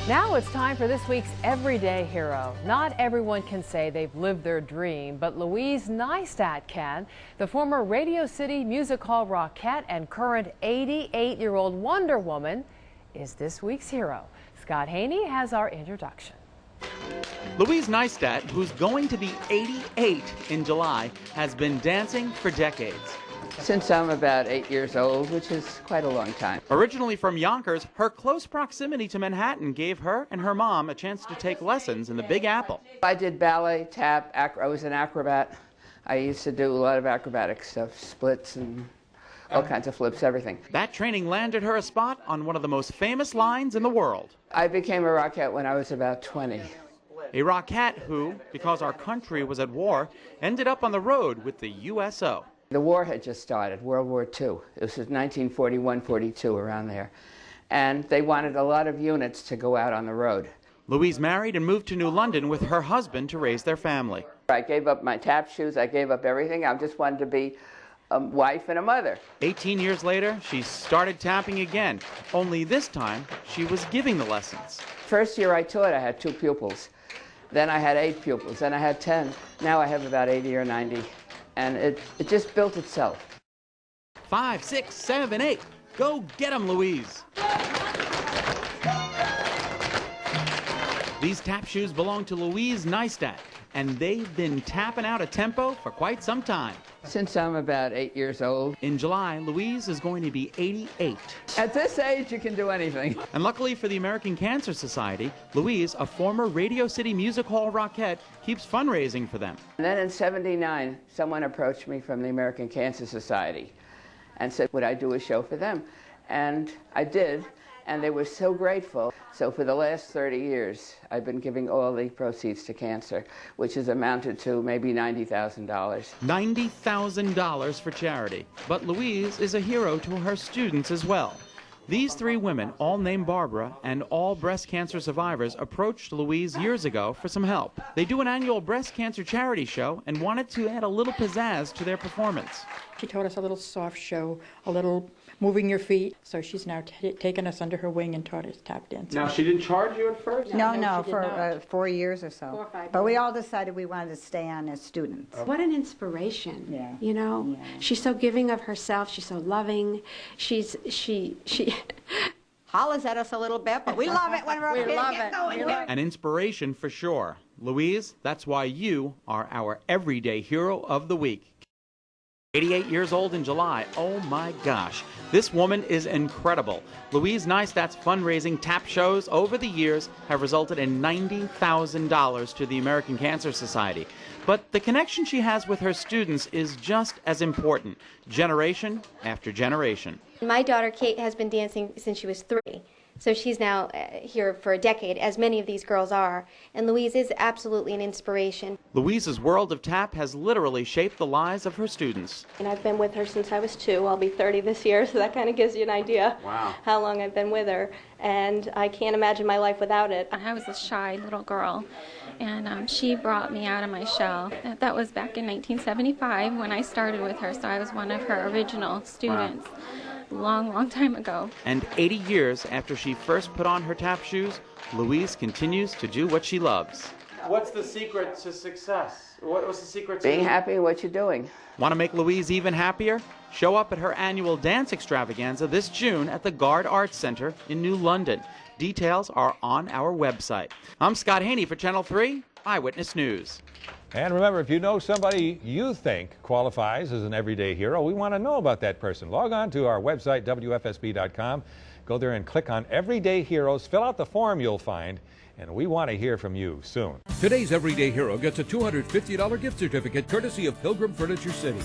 Now it's time for this week's Everyday Hero. Not everyone can say they've lived their dream, but Louise Neistat can. The former Radio City Music Hall Rockette and current 88-year-old Wonder Woman is this week's hero. Scott Haney has our introduction. Louise Neistat, who's going to be 88 in July, has been dancing for decades. Since I'm about 8 years old, which is quite a long time. Originally from Yonkers, her close proximity to Manhattan gave her and her mom a chance to take lessons in the Big Apple. I did ballet, tap, I was an acrobat. I used to do a lot of acrobatic stuff, splits and all kinds of flips, everything. That training landed her a spot on one of the most famous lines in the world. I became a Rockette when I was about 20. A Rockette who, because our country was at war, ended up on the road with the USO. The war had just started, World War II. This was 1941-42, around there. And they wanted a lot of units to go out on the road. Louise married and moved to New London with her husband to raise their family. I gave up my tap shoes, I gave up everything. I just wanted to be a wife and a mother. 18 years later, she started tapping again, only this time she was giving the lessons. First year I taught, I had 2 pupils. Then I had 8 pupils, then I had 10. Now I have about 80 or 90. And it just built itself. 5, 6, 7, 8. Go get 'em, Louise. These tap shoes belong to Louise Neistat, and they've been tapping out a tempo for quite some time. Since I'm about 8 years old. In July, Louise is going to be 88. At this age, you can do anything. And luckily for the American Cancer Society, Louise, a former Radio City Music Hall Rockette, keeps fundraising for them. And then in '79, someone approached me from the American Cancer Society and said, would I do a show for them? And I did, and they were so grateful. So for the last 30 years, I've been giving all the proceeds to cancer, which has amounted to maybe $90,000. $90,000 for charity. But Louise is a hero to her students as well. These 3 women, all named Barbara and all breast cancer survivors, approached Louise years ago for some help. They do an annual breast cancer charity show and wanted to add a little pizzazz to their performance. She taught us a little soft show, a little moving your feet. So she's now taken us under her wing and taught us tap dancing. Now, she didn't charge you at first? No, for 4 years or so. 4 or 5 but we years. all decided we wanted to stay on as students. What an inspiration. Yeah. You know, Yeah. she's so giving of herself. She's so loving. She Hollers at us a little bit, but we love it when we're We love it. going. An inspiration for sure. Louise, that's why you are our Everyday Hero of the Week. 88 years old in July. Oh my gosh. This woman is incredible. Louise Neistat's fundraising tap shows over the years have resulted in $90,000 to the American Cancer Society. But the connection she has with her students is just as important, generation after generation. My daughter Kate has been dancing since she was 3. So she's now here for a decade, as many of these girls are. And Louise is absolutely an inspiration. Louise's world of tap has literally shaped the lives of her students. And I've been with her since I was 2. I'll be 30 this year, so that kind of gives you an idea how long I've been with her. And I can't imagine my life without it. I was a shy little girl, and she brought me out of my shell. That was back in 1975 when I started with her, so I was one of her original students. Wow. Long time ago. And 80 years after she first put on her tap shoes, Louise continues to do what she loves. What's the secret to success? What's the secret to being happy in what you're doing? Want to make Louise even happier? Show up at her annual dance extravaganza this June at the Gard Arts Center in New London. Details are on our website. I'm Scott Haney for Channel 3 Eyewitness News. And remember, if you know somebody you think qualifies as an everyday hero, we want to know about that person. Log on to our website, WFSB.com. Go there and click on Everyday Heroes. Fill out the form you'll find, and we want to hear from you soon. Today's Everyday Hero gets a $250 gift certificate courtesy of Pilgrim Furniture City.